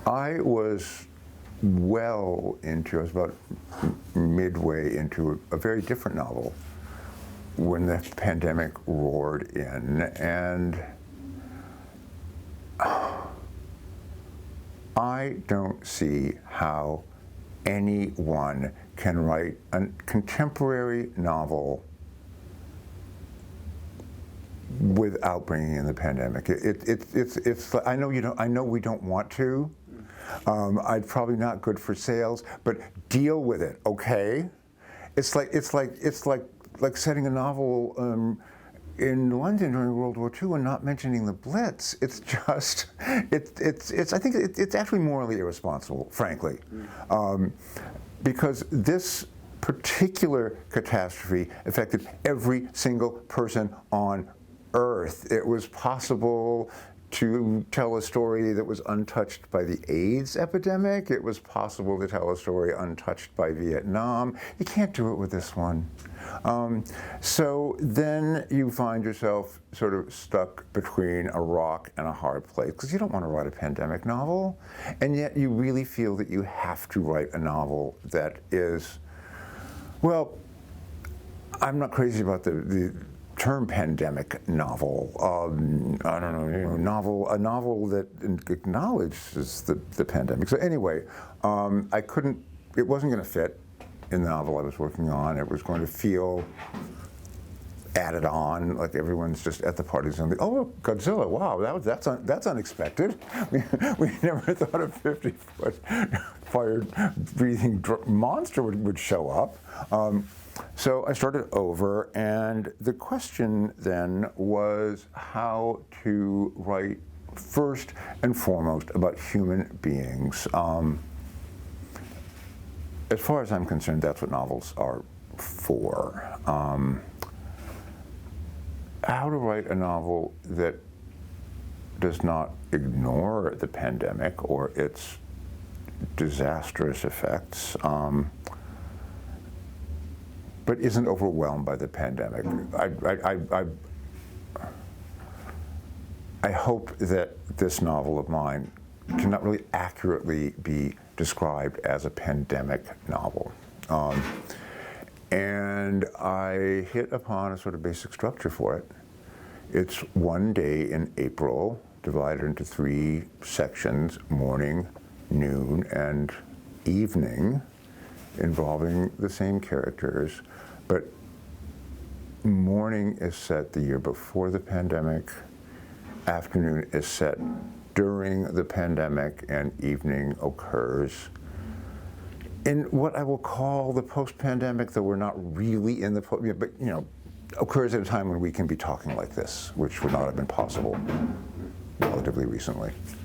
I was well into, I was about midway into a very different novel when the pandemic roared in, and I don't see how anyone can write a contemporary novel without bringing in the pandemic. It's I know you don't. I know we don't want to. I'd probably not good for sales, but deal with it, okay? It's like setting a novel in London during World War II and not mentioning the Blitz. It's just it's. I think it's actually morally irresponsible, frankly, because this particular catastrophe affected every single person on Earth. It was possible to tell a story that was untouched by the AIDS epidemic. It was possible to tell a story untouched by Vietnam. You can't do it with this one. So then you find yourself sort of stuck between a rock and a hard place, because you don't want to write a pandemic novel, and yet you really feel that you have to write a novel that is, well, I'm not crazy about the term pandemic novel. I don't know, a novel that acknowledges the pandemic. So anyway, it wasn't going to fit in the novel I was working on. It was going to feel added on, like everyone's just at the parties and oh, Godzilla! Wow, that's unexpected. We never thought a 50-foot fire-breathing monster would show up. So I started over, and the question then was how to write first and foremost about human beings. As far as I'm concerned, that's what novels are for. How to write a novel that does not ignore the pandemic or its disastrous effects, but isn't overwhelmed by the pandemic. I hope that this novel of mine cannot really accurately be described as a pandemic novel. And I hit upon a sort of basic structure for it. It's one day in April, divided into 3 sections: morning, noon, and evening, involving the same characters. But morning is set the year before the pandemic, afternoon is set during the pandemic, and evening occurs in what I will call the post-pandemic, though we're not really in the but occurs at a time when we can be talking like this, which would not have been possible relatively recently.